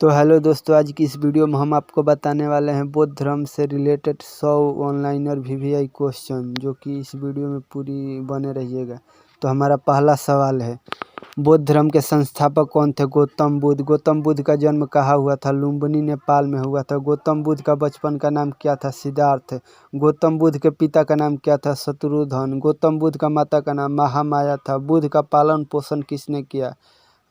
तो हेलो दोस्तों, आज की इस वीडियो में हम आपको बताने वाले हैं बौद्ध धर्म से रिलेटेड 100 ऑनलाइन और वीवीआई क्वेश्चन, जो कि इस वीडियो में पूरी बने रहिएगा। तो हमारा पहला सवाल है, बौद्ध धर्म के संस्थापक कौन थे? गौतम बुद्ध। गौतम बुद्ध का जन्म कहाँ हुआ था? लुम्बिनी, नेपाल में हुआ था। गौतम बुद्ध का बचपन का नाम क्या था? सिद्धार्थ। गौतम बुद्ध के पिता का नाम क्या था? शत्रुघ्न। गौतम बुद्ध का माता का नाम महामाया था। बुद्ध का पालन पोषण किसने किया?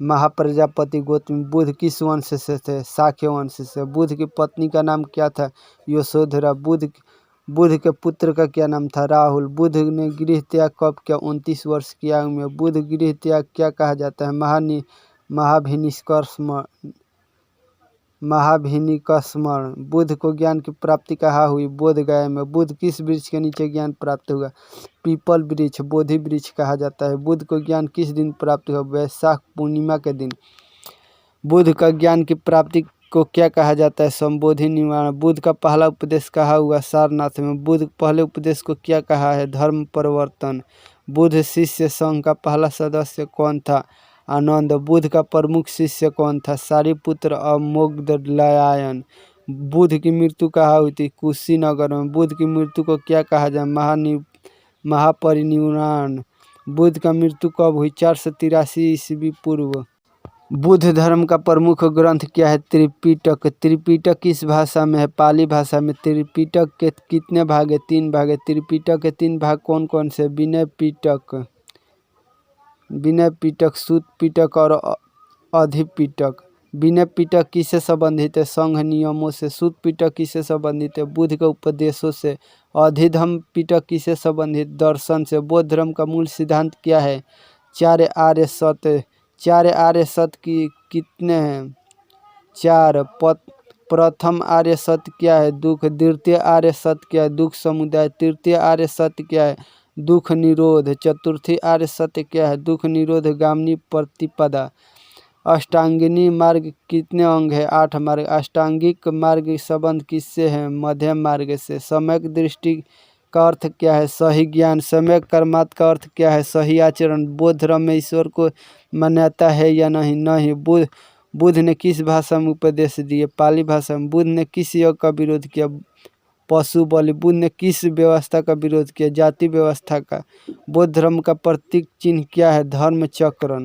महाप्रजापति। गौतम बुद्ध किस वंश से थे? शाक्य वंश से। बुद्ध की पत्नी का नाम क्या था? यशोधरा। बुद्ध के पुत्र का क्या नाम था? राहुल। बुद्ध ने गृह त्याग कब किया? 29 वर्ष की आयु में। बुद्ध गृह त्याग क्या कहा जाता है? महाभिनिष्कर्षण। बुद्ध को ज्ञान की प्राप्ति कहाँ हुई? बोध गया में। बुद्ध किस वृक्ष के नीचे ज्ञान प्राप्त हुआ? पीपल वृक्ष, बोधि वृक्ष कहा जाता है। बुद्ध को ज्ञान किस दिन प्राप्त हुआ? वैशाख पूर्णिमा के दिन। बुद्ध का ज्ञान की प्राप्ति को क्या कहा जाता है? संबोधि निर्वाण। बुद्ध का पहला उपदेश कहाँ हुआ? सारनाथ में। बुद्ध पहले उपदेश को क्या कहा है? धर्म परिवर्तन। बुद्ध शिष्य संघ का पहला सदस्य कौन था? आनंद। बुद्ध का प्रमुख शिष्य कौन था? सारिपुत्र और मोग्दलायन। बुद्ध की मृत्यु कहाँ हुई थी? कुशीनगर में। बुद्ध की मृत्यु को क्या कहा जाए? महापरिनिर्वाण। बुद्ध का मृत्यु कब हुई? 483 ईस्वी पूर्व। बुद्ध धर्म का प्रमुख ग्रंथ क्या है? त्रिपिटक। त्रिपिटक किस भाषा में है? पाली भाषा में। त्रिपिटक के कितने भाग है? 3 भाग है। त्रिपिटक के 3 भाग कौन कौन से? विनय पिटक, सूत पिटक और अधिपिटक। विनय पिटक किससे संबंधित है? संघ नियमों से। सूत पिटक किससे संबंधित है? बुद्ध के उपदेशों से। अधिधम्म पिटक किससे संबंधित? दर्शन से। बौद्ध धर्म का मूल सिद्धांत क्या है? 4 आर्य सत्य। 4 आर्य सत्य की कितने हैं? 4। प्रथम आर्य सत्य क्या है? दुख। द्वितीय आर्य सत्य क्या है? दुख समुदाय। तृतीय आर्य सत्य क्या है? दुख निरोध। चतुर्थी आर्य सत्य क्या है? दुख निरोध गामिनी प्रतिपदा। अष्टांगिनी मार्ग कितने अंग है? 8 मार्ग। अष्टांगिक मार्ग संबंध किससे है? मध्यम मार्ग से। सम्यक दृष्टि का अर्थ क्या है? सही ज्ञान। सम्यक कर्मार्थ का अर्थ क्या है? सही आचरण। बौद्ध धर्म में ईश्वर को मान्यता है या नहीं? नहीं। बुद्ध ने किस भाषा में उपदेश दिए? पाली भाषा में। बुद्ध ने किस योग का विरोध किया? पशु बलि। बुद्ध ने किस व्यवस्था का विरोध किया? जाति व्यवस्था का। बौद्ध धर्म का प्रतीक चिन्ह क्या है? धर्म चक्र।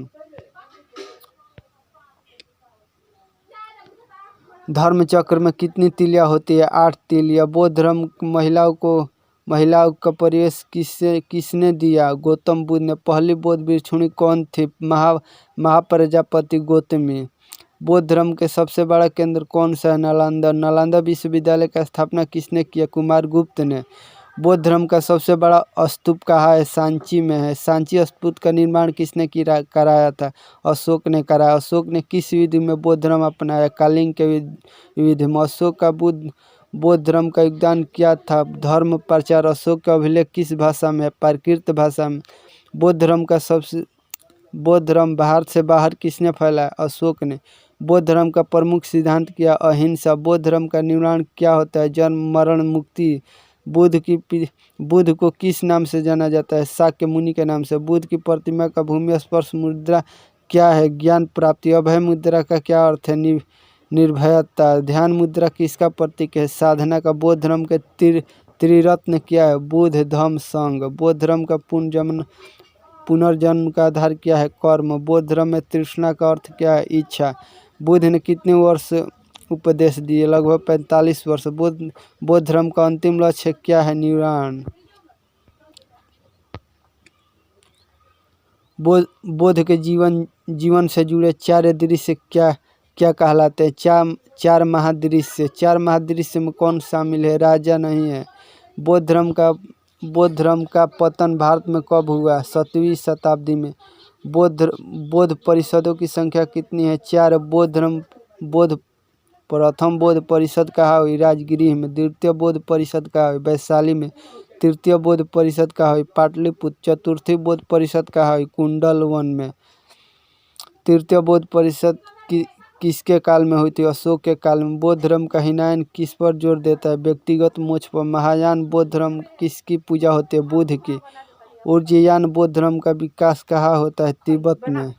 धर्म चक्र में कितनी तीलियां होती है? 8 तीलियां। बौद्ध धर्म महिलाओं का प्रवेश किसने दिया? गौतम बुद्ध ने। पहली बौद्ध भिक्षुणी कौन थी? महाप्रजापति गौतमी। बौद्ध धर्म के सबसे बड़ा केंद्र कौन सा है? नालंदा। नालंदा विश्वविद्यालय का स्थापना किसने किया? कुमार गुप्त ने। बौद्ध धर्म का सबसे बड़ा स्तूप कहाँ है? सांची में है। सांची स्तूप का निर्माण किसने कराया था? अशोक ने कराया। अशोक ने किस विधि में बौद्ध धर्म अपनाया? कलिंग के विधि में। अशोक का बौद्ध धर्म का योगदान क्या था? धर्म प्रचार। अशोक का अभिलेख किस भाषा में है? प्राकृत भाषा में। बौद्ध धर्म भारत से बाहर किसने फैलाया? अशोक ने। बौद्ध धर्म का प्रमुख सिद्धांत क्या? अहिंसा। बौद्ध धर्म का निर्माण क्या होता है? जन्म मरण मुक्ति। बुद्ध को किस नाम से जाना जाता है? शाक्य मुनि के नाम से। बुद्ध की प्रतिमा का भूमि स्पर्श मुद्रा क्या है? ज्ञान प्राप्ति। अभय मुद्रा का क्या अर्थ है? निर्भयता। ध्यान मुद्रा किसका प्रतीक है? साधना का। बौद्ध धर्म के त्रिरत्न क्या है? बुद्ध धम्म संघ। बौद्ध धर्म का पुनर्जन्म का आधार क्या है? कर्म। बौद्ध धर्म में तृष्णा का अर्थ क्या है? इच्छा। बुद्ध ने कितने वर्ष उपदेश दिए? लगभग 45 वर्ष। बौद्ध धर्म का अंतिम लक्ष्य क्या है? निर्वाण। बौद्ध के जीवन से जुड़े 4 दृश्य क्या कहलाते हैं? 4 महादृश्य। 4 महादृश्य में कौन शामिल है? राजा नहीं है। बौद्ध धर्म का पतन भारत में कब हुआ? 7वीं शताब्दी में। बौद्ध परिषदों की संख्या कितनी है? 4। प्रथम बौद्ध परिषद कहाँ हुई? राजगृह में। द्वितीय बौद्ध परिषद कहाँ हुई? वैशाली में। तृतीय बौद्ध परिषद कहाँ हुई? पाटलिपुत्र। चतुर्थी बौद्ध परिषद कहाँ हुई? कुंडलवन में। तृतीय बौद्ध परिषद किसके काल में हुई थी? अशोक के काल में। बौद्ध धर्म का हीनयान किस पर जोर देता है? व्यक्तिगत मोक्ष पर। महायान बौद्ध धर्म किसकी पूजा होती है? बुद्ध की। ऊर्जयान बौद्ध धर्म का विकास कहाँ होता है? तिब्बत में।